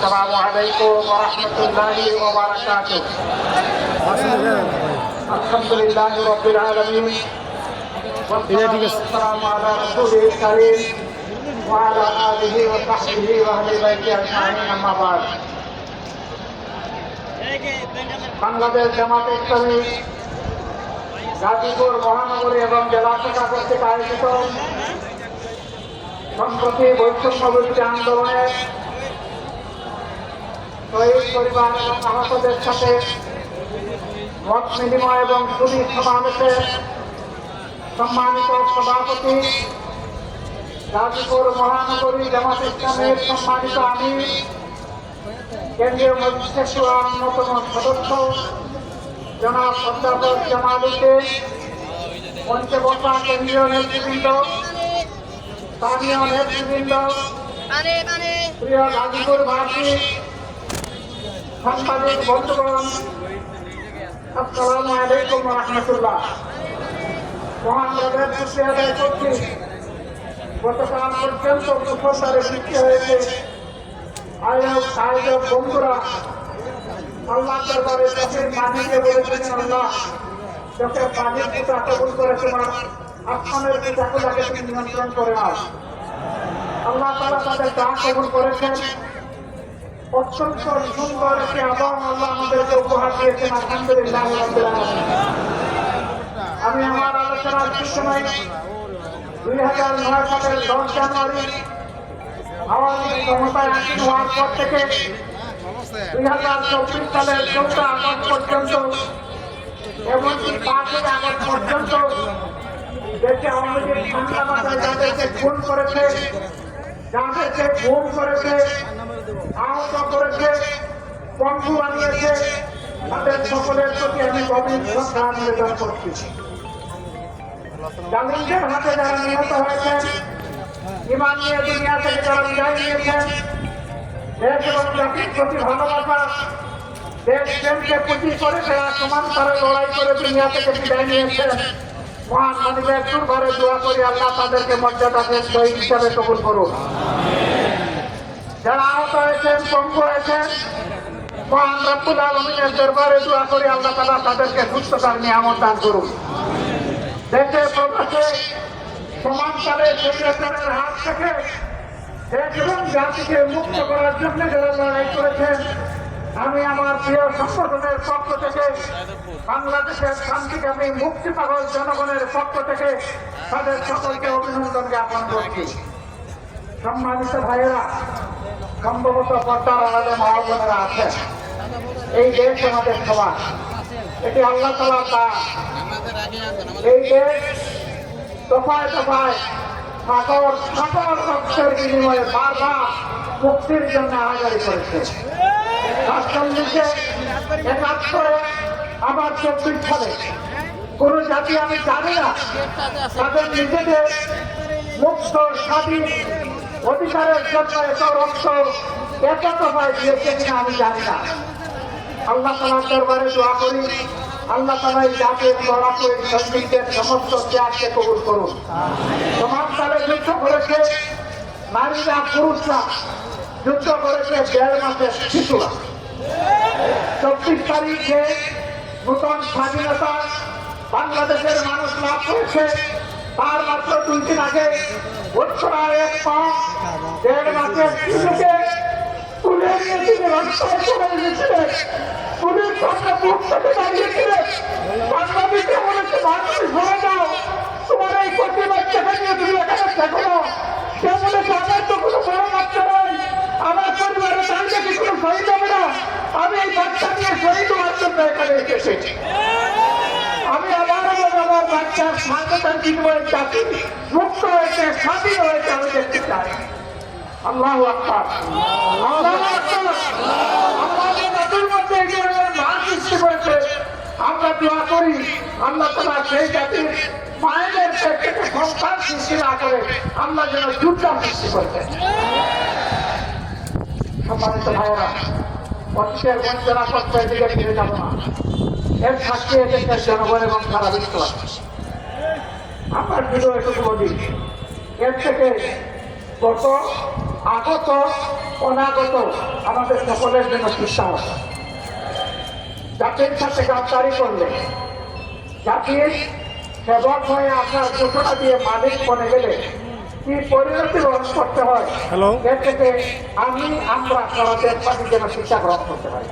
আসসালামু আলাইকুম ওয়া রাহমাতুল্লাহি ওয়া বারাকাতুহু। আলহামদুলিল্লাহি রাব্বিল আলামিন ওয়াসসালামু আলা রাসূলিল কারীম ওয়া আলা আলিহি ওয়া সাহবিহি ওয়া আহলি বাইতি আজমাইন, আম্মা বা'দ। বাংলাদেশ জামাত ইসলামী গাজীপুর মহানগরী এবং জেলা শাখা কর্তৃক আয়োজিত সম্প্রতি বৈষম্য বিরোধী আন্দোলনের শহীদ পরিবার এবং আহতদের সাথে মত বিনিময় এবং সুদী সমাবেশের সম্মানিত সভাপতি, গাজীপুর মহানগরী জামাত ইসলামের সম্মানিত আমির, কেন্দ্রীয় মজলিসের অন্যতম সদস্য জনাব অধ্যাপক জামাল উদ্দিন, মঞ্চে বসা কেন্দ্রীয় নেতৃবৃন্দ, স্থানীয় নেতৃবৃন্দ, প্রিয় গাজীপুরবাসী, সাংবাদিক বন্ধুগণ, আসসালামু আলাইকুম ওয়া রাহমাতুল্লাহ। মহান রবের শুকরিয়া আদায় করছি, গতকাল পর্যন্ত মুসলধারে বৃষ্টি হয়েছে। আয়োজক বন্ধুরা আল্লাহ দরবারে চোখের পানিকে বলেছেন, আল্লাহ চোখের পানির পিতা কবুল করে তোমার আসমানের পিতাগুলাকে তুমি নিয়ন্ত্রণ করে নাও। আল্লাহ তাআলা তাদের দোয়া কবুল করেছেন। অত্যন্ত সুন্দর একটি আবহাওয়া আল্লাহ আমাদেরকে উপহার দিয়েছেন, আলহামদুলিল্লাহ রাব্বিল আলামিন। আমি আমার আলোচনার সময় 2009 সালের 10 জানুয়ারি আওয়ামী লীগ ক্ষমতায় আসীন হওয়ার পর থেকে 2024 সালের 14 আগস্ট পর্যন্ত, এমনকি 5 আগস্ট পর্যন্ত দেশে আওয়ামী লীগ হামলা যাদেরকে খুন করেছে, যাদেরকে গুম করেছে, আহত করেছে, পঙ্গু বানিয়েছে, তাদের সকলের প্রতি আমি গভীর শ্রদ্ধা নিবেদন করছি। জালিমদের হাতে যারা নিহত হয়েছেন, ঈমান নিয়ে দুনিয়া থেকে যারা বিদায় নিয়েছেন, দেশ এবং জাতির প্রতি ভালোবাসা, দেশ প্রেমকে পুঁজি করে যারা সমান তারে লড়াই করে দুনিয়া থেকে বিদায় নিয়েছেন, মহান মানবের দুর্বারে দোয়া করি আল্লাহ তাদেরকে মর্যাদাকে শহীদ হিসাবে কবুল করুন। যারা আহত হয়েছেন, পঙ্গু হয়েছেন, মহান রব্বুল আলামিনের দরবারে দোয়া করি আল্লাহ তাআলা তাদেরকে সুস্থতার নিয়ামত দান করুন। দেশে প্রবাসে সমান তালে স্বৈরাচারের হাত থেকে দেশ এবং জাতিকে মুক্ত করার জন্য যারা লড়াই করেছেন, আমি আমার প্রিয় সংগঠনের পক্ষ থেকে, বাংলাদেশের শান্তিকামী মুক্তি পাগল জনগণের পক্ষ থেকে তাদের সকলকে অভিনন্দন জ্ঞাপন করছি। সম্মানিত ভাইয়েরা, সম্ভবত পর্দার আড়ালে মা বোনেরা আছেন, এই দেশ আমাদের সবার, এটি আল্লাহ তাআলার দান। এই দেশ দফায় দফায় সাগর সাগর রক্তের বিনিময়ে বারবার মুক্তির জন্য আহাজারি করেছে। ৪৭-এ, ৭১-এ, আবার ২৪ সালে কোন জাতি আমি জানি না তাদের নিজেদের মুক্ত স্বাধীন অধিকারের জন্য এত রক্ত এত দফায় দিয়েছে কিনা আমি জানি না। আল্লাহ তাআলার দরবারে দোয়া করি আল্লাহ তাআলা এই জাতির লড়াকু সৈনিকদের সমস্ত ত্যাগকে কবুল করুন। সমাজ তালে যুদ্ধ করেছে নারীরা, পুরুষরা, যুদ্ধ করেছে ১.৫ মাসের শিশুরা। ২৪ তারিখে নূতন স্বাধীনতা বাংলাদেশের মানুষ লাভ করেছে। তার মাত্র 2 দিন আগে বৎসরার এক পা ১.৫ মাসের শিশুকে তুলে নিয়ে তিনি রাস্তায় চলে গিয়েছিলেন। পুলিশ তাকে বুক থেকে দাঁড়িয়েছিলেন। বাংলাদেশে বলেছে, মানুষ ভরে যাও, তোমার এই কচি বাচ্চাকে নিয়ে তুমি এখানে দেখো না। সে বলেছে, আমার তো কোনো বড় বাচ্চা নয়, আমার পরিবারে দাঁড়িয়ে কি কোনো শহীদ হবে না, আমি এই বাচ্চা নিয়ে শহীদ হওয়ার জন্য এখানে এসেছি। আমি আমার আমার বাচ্চার স্বাধীনতার বিনিময়ে জাতি মুক্ত হয়েছে, স্বাধীন হয়েছে, আমি দেখতে চাই। আল্লাহু আকবার, আল্লাহু আকবার। আমাদের নতুন মধ্যে এই ধরনের মান সৃষ্টি করেছে। আমরা দোয়া করি আল্লাহ তাআলা সেই জাতির মায়েদের থেকে সন্তান সৃষ্টি না করে আল্লাহ যেন যুদ্ধ সৃষ্টি করেছেন। সম্মানিত ভাইয়েরা, অতীতের বঞ্চনা কষ্ট এদিকে ফিরে যাব না, এর সাক্ষী এদেশের জনগণ এবং সারা বিশ্ব। আমরা শুধু এটুকু বলি, এর থেকে গত আগত অনাগত আমাদের সকলের জন্য শিক্ষা হবে। জাতির সাথে গাদ্দারি করলে, জাতির সেবক হয়ে আসার ঘোষণা দিয়ে মালিক বনে গেলে কি পরিণতি গ্রহণ করতে হয়, এর থেকে আমরা সারা দেশবাসী যেন শিক্ষা গ্রহণ করতে পারি।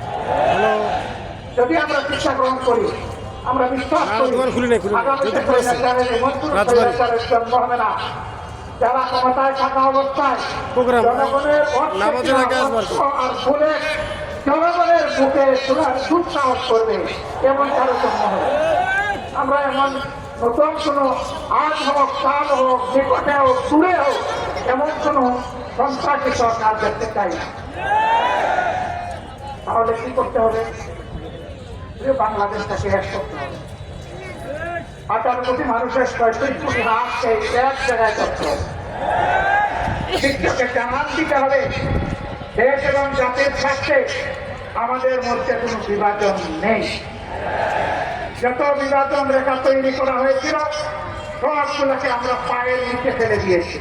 যদি আমরা শিক্ষা গ্রহণ করি, আমরা বিশ্বাস করি আগামীতে স্বৈরাচারের জন্ম হবে না। যারা ক্ষমতায় থাকা অবস্থায় জনগণের আর ভুলে জনগণের বুকে দুঃসাহস করবে, এমন কারো জন্ম হবে। আমরা এমন নতুন কোনো আজ হোক, কাল হোক, নিকটে হোক, দূরে হোক, এমন কোনো সন্ত্রাসী সরকার দেখতে চাই না। তাহলে কি করতে হবে? বাংলাদেশটাকে এক করতে হবে। 18 কোটি মানুষের 35 কোটি হাতকে এক জায়গায় করতে হবে। শিক্ষাকে জানান দিতে হবে দেশ এবং জাতির স্বার্থে আমাদের মধ্যে কোনো বিভাজন নেই। যত বিভাজন রেখা তৈরি করা হয়েছিল সবগুলোকে আমরা পায়ের নিচে ফেলে দিয়েছি।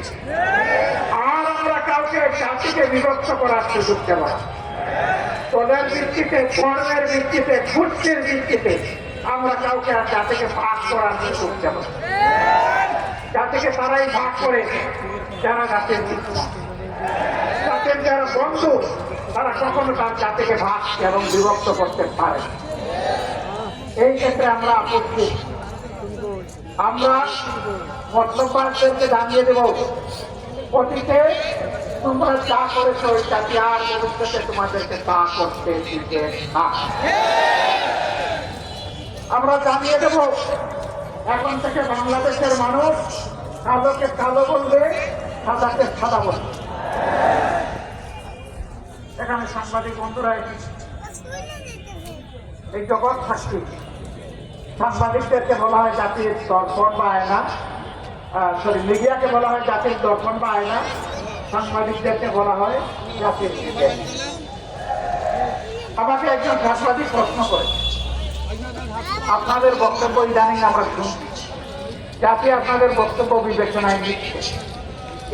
আর আমরা কাউকে জাতিকে বিভক্ত করার সুযোগ দেব না। দলের ভিত্তিতে, ধর্মের ভিত্তিতে, গোষ্ঠীর ভিত্তিতে আমরা কাউকে আর জাতিকে ভাগ করার সুযোগ দেব না। জাতিকে তারাই ভাগ করে যারা জাতির জাতির যারা বন্ধু, তারা কখনো তার জাতিকে ভাগ এবং বিভক্ত করতে পারে। এই ক্ষেত্রে আমরা আপত্তি, আমরা মধ্যপ্রাচ্যকে জানিয়ে দেব, অতীতে তোমরা যা করেছো ওই জাতি আর ভবিষ্যতে তোমাদেরকে তা করতে দিবে না। আমরা জানিয়ে দেব, এখন থেকে বাংলাদেশের মানুষ কালোকে কালো বলবে, সাদাকে সাদা বলবে। এখানে সাংবাদিক বন্ধুরা এই জগৎ সাক্ষী। সাংবাদিকদেরকে বলা হয় জাতির দর্পণ বা আয়না, মিডিয়াকে বলা হয় জাতির দর্পণ বা আয়না, সাংবাদিকদেরকে বলা হয় জাতির বিবেক। আমাকে একজন সাংবাদিক প্রশ্ন করে, আপনাদের বক্তব্য ইদানিং আমরা শুনছি, জাতি আপনাদের বক্তব্য বিবেচনায় নিচ্ছে,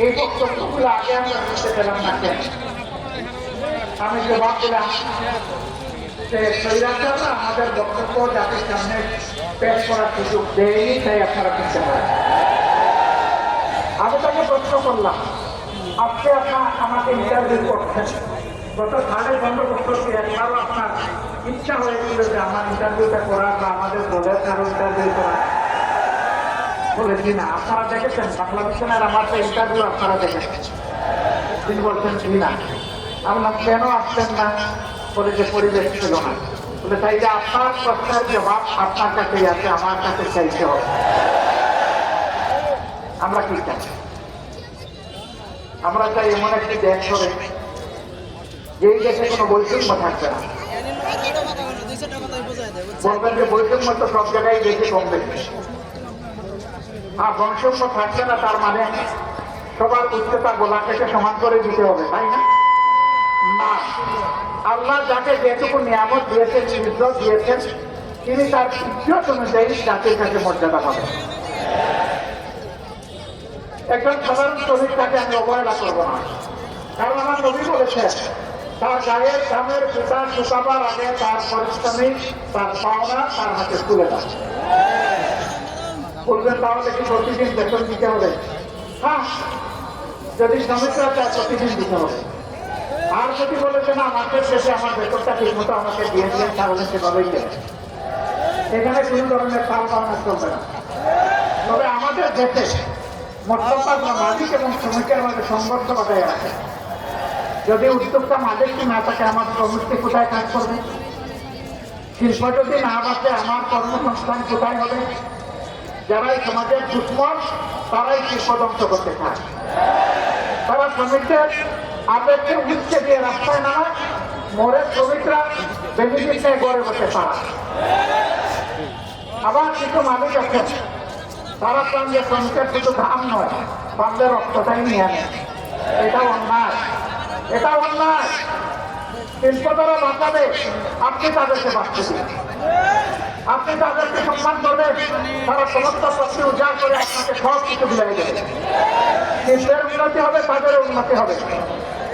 এই বক্তব্যগুলো আগে আমরা শুনতে পেলাম না কেন? আমি জবাব দিলাম যে স্বৈরাচাররা আমাদের বক্তব্য জাতির সামনে পেশ করার সুযোগ দেয়নি, তাই আপনারা শুনতে পারেন। আমি তাকে প্রশ্ন করলাম, আজকে আপনার আমাকে ইন্টারভিউ করছেন, গত 5.5 বছর একবারও আপনার ইচ্ছা হয়েছিল যে আমার ইন্টারভিউটা করার বা আমাদের দলের কারো ইন্টারভিউ করার? বলেছি না। আপনারা দেখেছেন বাংলাদেশের আমার তো ইন্টারভিউ আপনারা দেখেছেন? তিনি বলছেন কি না। আমরা কেন আসছেন না? বলে যে পরিবেশ ছিল না। বলে তাই যে আপনার প্রশ্নের জবাব আপনার কাছেই আছে, আমার কাছে চাইতে হবে। আমরা কি চাই? আমরা চাই এমন একটি দেশ হবে যেই দেশে কোনো বৈষম্য থাকবে না। বলবেন যে বৈষম্য তো সব জায়গায় বেশি কম বেশি, আর বৈষম্য থাকবে না তার মানে সবার উচ্চতা গোলা থেকে সমান করে দিতে হবে, তাই না? না, আল্লাহ যাকে যেটুকু নিয়ামত দিয়েছেন, ইজ্জত দিয়েছেন, তিনি তার ইজ্জত অনুযায়ী জাতির কাছে মর্যাদা পাবেন। একজন সাধারণ শ্রমিকটাকে আমি অবহেলা করবো না, কারণ আমার নবী বলেছেন তার গায়ের দামের জুতা শুকাবার আগে তার পরিশ্রমিক, তার পাওনা তার হাতে তুলে দেয়। বলবেন তাহলে কি প্রতিদিন বেতন দিতে হবে? হ্যাঁ, যদি শ্রমিকরা চায় প্রতিদিন দিতে হবে। আর যদি বলেছে না মাসের শেষে আমার বেতনটা ঠিক মতো আমাকে দিয়ে দিলেন, তাহলে সেভাবেই দেবে। এখানে কোনো ধরনের তাল পাওনা চলবে না। তবে আমাদের দেশে মধ্যপ্রাচ্য মালিক এবং শ্রমিকের মধ্যে সংঘর্ষ বজায় রাখে। যদি উদ্যোক্তা মালিকটি না থাকে, আমার শ্রমিকটি কোথায় কাজ করবে? শিল্প যদি না বাঁচে, আমার কর্মসংস্থান কোথায় হবে? যারাই সমাজের দুশ্মন তারাই শিল্প ধ্বংস করতে চায়। তারা শ্রমিকদের আবেগকে উঠতে দিয়ে রাস্তায় নামায়, মরে শ্রমিকরা বেনিফিট নিয়ে গড়ে বসে পায়। আবার কিছু মালিক আছে তারা সঙ্গে শ্রমিকের শুধু ঘাম নয়, সঙ্গে রক্তটাই নিয়ে আনে। এটা অন্যায়, এটা অন্যায়। শিল্প দ্বারা বাঁচাবে, আপনি তাদেরকে বাঁচতে দিন, আপনি তাদেরকে সম্মান করবেন, তারা সমস্ত শক্তি উজাড় করে আপনাকে সব কিছু ভুলে দেবে। শিল্পের উন্নতি হবে, তাদের উন্নতি হবে।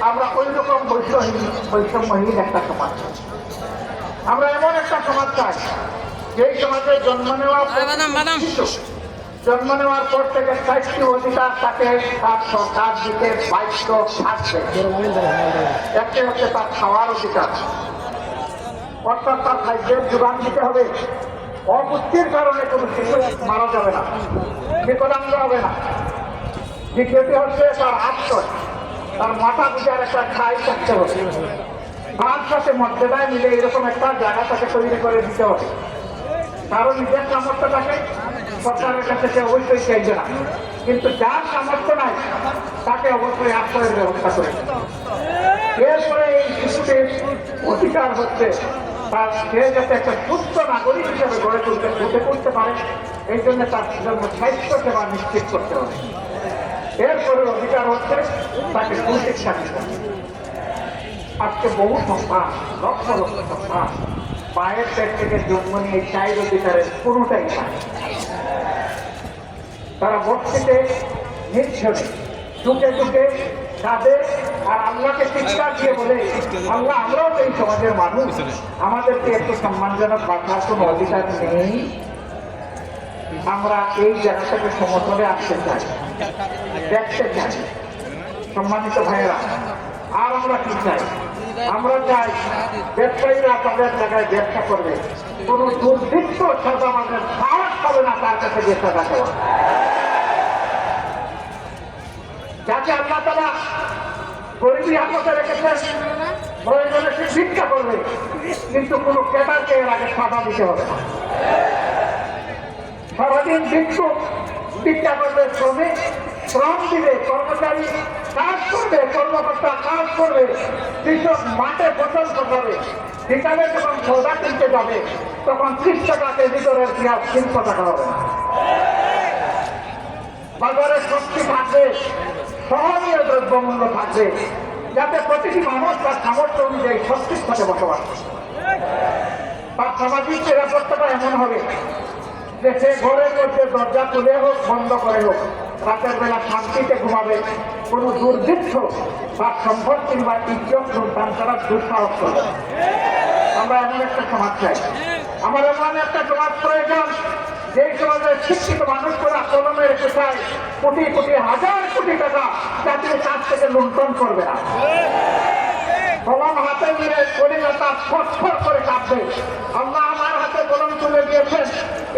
আমরা ওই রকম বৈষম্যহীন একটা সমাজ। আমরা এমন একটা সমাজ চাই যেই সমাজে জন্ম নেওয়ার পর থেকে 60টি অধিকার তাকে তার সরকার দিতে বাধ্য থাকবে। একটি হচ্ছে তার খাওয়ার অধিকার, অর্থাৎ তার খাদ্যের যোগান দিতে হবে। অপুষ্টির কারণে কোনো শিশু মারা যাবে না, বিকলাঙ্গ হবে না। দ্বিতীয়টি হচ্ছে তার আশ্রয়, তার মাথা গুজার একটা ঠাঁই থাকতে হবে। তার সাথে মর্যাদায় মিলে এরকম একটা জায়গা তাকে তৈরি করে দিতে হবে। কারণ নিজের সামর্থ্য থাকে, সরকারের কাছে সে অবশ্যই চাইবে না, কিন্তু যার সামর্থ্য নাই তাকে অবশ্যই আশ্রয়ের ব্যবস্থা করে। এরপরে এই শিশুটির অধিকার হচ্ছে তার সে যাতে একটা সুস্থ নাগরিক হিসেবে গড়ে তুলতে পারে, এই জন্য তার জন্য স্বাস্থ্য সেবা নিশ্চিত করতে হবে। এরপরে অধিকার হচ্ছে তাকে সুশিক্ষা দিতে হবে। আজকে বহু সন্তান, লক্ষ লক্ষ সন্তান পায়ের পেট থেকে জন্ম নিয়ে চাইর অধিকারের কোনোটাই পায়। তারা বস্তিতে নির্ঝরে ঢুকে ঢুকে কাঁদে আর আল্লাহকে চিৎকার দিয়ে বলে, আল্লাহ আমরাও তো এই সমাজের মানুষ, আমাদেরকে একটু সম্মানজনক বাঁচার কোনো অধিকার নেই। আমরা এই জায়গাটাকে সমতলে আসতে চাই, দেখতে চাই। সম্মানিত ভাইয়েরা, আর আমরা কি চাই? আমরা চাই ব্যবসায়ীরা তাদের জায়গায় ব্যবসা করবে, কোন দুর্বৃত্ত সাধারণের সাহস হবে না তার কাছে ব্যবসা দেওয়া। যাকে আল্লাহ তাআলা গরিবী হাতে রেখেছেন, প্রয়োজনে সে ভিক্ষা করবে, কিন্তু কোন ক্রেতাকে এর আগে সাদা দিতে হবে না। সারাদিন ভিক্ষুক ভিক্ষা করবে, শ্রম দিবে, কর্মচারী কাজ করবে, কর্মকর্তা কাজ করবে, কৃষক মাঠে ফসল ফসাবে, বিকালে যখন সৌদা কিনতে যাবে তখন 30 টাকা কেজি করে পেঁয়াজ 300 টাকা হবে না। বাজারে শক্তি থাকবে, সহনীয় দ্রব্যমূল্য থাকবে, যাতে প্রতিটি মানুষ তার সামর্থ্য অনুযায়ী শক্তির সাথে বসবাস করে। তার সামাজিক নিরাপত্তাটা এমন হবে যে সে ঘরের মধ্যে দরজা খুলে হোক বন্ধ করে হোক রাতের বেলা শান্তিতে ঘুমাবে, কোনো দুর্বৃত্ত তার সম্পদ কিংবা ইজ্জত লুণ্ঠন করার দুঃসাহস করবে। আমরা এমন একটা সমাজ চাই, আমার এমন একটা সমাজ প্রয়োজন যেই সমাজের শিক্ষিত মানুষরা কলমে রেখে চায় কোটি কোটি হাজার কোটি টাকা জাতির কাছ থেকে লুণ্ঠন করবে না। কলম হাতে নিয়ে কলিজাটা ফটফট করে কাঁপবে। আল্লাহ আমার হাতে কলম তুলে দিয়েছেন,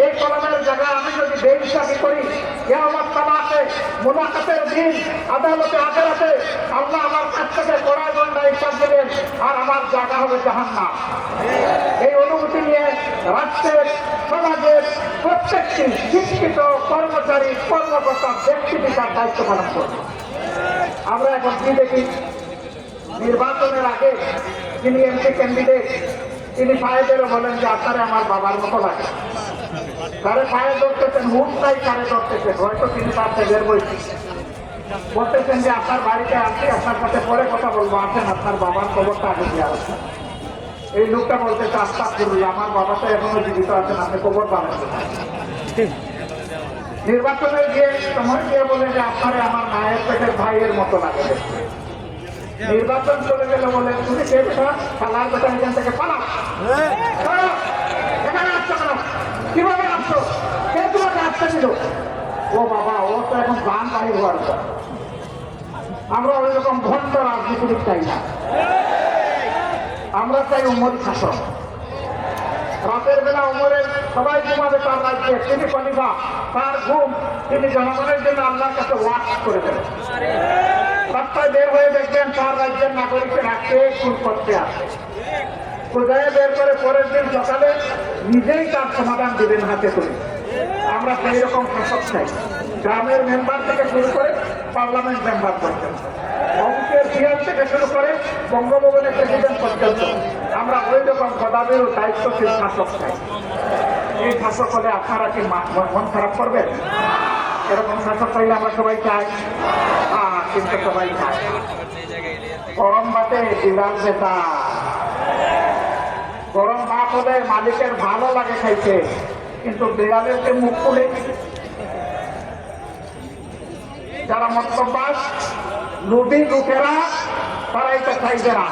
এই কলমের জায়গায় আমি যদি বেইনসাফি করি, কিয়ামত তামাকে মুনাফাতের দিন আদালতে আখেরাতে আল্লাহ আমার কাছ থেকে কড়াই গন্ডা হিসাব দেবেন, আর আমার জায়গা হবে জাহান্নাম। এই অনুভূতি নিয়ে রাষ্ট্রের, সমাজের প্রত্যেকটি শিক্ষিত কর্মচারী, কর্মকর্তা, ব্যক্তিটি তার দায়িত্ব পালন করবে। আমরা এখন কি দেখি, নির্বাচনের আগে যিনি এমপি ক্যান্ডিডেট তিনি পায়েদেরও বলেন যে আপনারা আমার বাবার মতো লাগে। তারে পায়ে ধরতেছেন, হুটটাই পায়ে ধরতেছেন, হয়তো তিনি তার ছেলের বয়সী। বলতেছেন যে আপনার বাড়িতে আসছি, আপনার সাথে পরে কথা বলবো, আসেন আপনার বাবার খবরটা আগে দিয়ে আসেন। এই লোকটা বলতেছে আস্তাগফিরুল্লাহ, আমার বাবা তো এখনো জীবিত আছেন, আপনি খবর পাবেন। নির্বাচনে গিয়ে সময় গিয়ে বলে যে আপনারে আমার মায়ের পেটের ভাইয়ের মতো লাগে। নির্বাচন চলে গেলে বলে তুমি কে বেটা, পালার বেটা, এখান থেকে পালা, এখানে আসছো কেন, কিভাবে আসছো, কে তোমাকে আসতে দিল? ও বাবা, ও তো এখন গান বাহির হওয়ার। আমরা ওই রকম ভণ্ড রাজনীতিবিদ চাই না, আমরা চাই উম্মতি শাসক। রাতের বেলা উমরের সবাই ঘুমাবে তার রাজ্যে, তিনি কলিবা তার ঘুম তিনি জনগণের জন্য আল্লাহর কাছে ওয়াক করে দেবেন। রাস্তায় বের হয়ে দেখবেন তার রাজ্যের নাগরিকের হাতে খুন করতে আসে, কোথায় বের করে পরের দিন সকালে নিজেই তার সমাধান দিবেন হাতে করে। আমরা সেই রকম শাসক চাই, গ্রামের মেম্বার থেকে শুরু করে পার্লামেন্ট মেম্বার পর্যন্ত, অঙ্কের সিএম থেকে শুরু করে বঙ্গভবনের প্রেসিডেন্ট পর্যন্ত আমরা ওই রকম পদাবির ও দায়িত্বশীল শাসক চাই। এই শাসক হলে আপনারা কি মন খারাপ করবেন? এরকম শাসক চাইলে আমরা সবাই চাই, কিন্তু সবাই চাই। গরম ভাতে বিড়াল বেতা, গরম ভাত হলে মালিকের ভালো লাগে খাইতে, কিন্তু বিড়ালের যে মুখ খুলে। যারা মতলববাজ লুবি লোকেরা তারা এটা চাইবে না,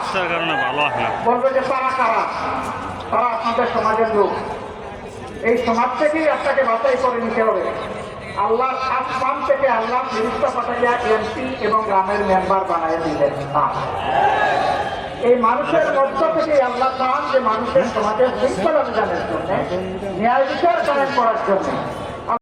বলবে যে তারা কারা, তারা আপনাদের সমাজের লোক। এই সমাজ থেকেই আপনাকে বাছাই করে নিতে হবে। আল্লাহর আসমান থেকে আল্লাহ ফেরেশতা পাঠাইয়া এমপি এবং গ্রামের মেম্বার বানাইয়া দিলেন না। এই মানুষের মধ্য থেকে আল্লাহ চান যে মানুষের সমাজের শৃঙ্খলা বিধানের জন্য, ন্যায় বিচার কায়েম করার জন্য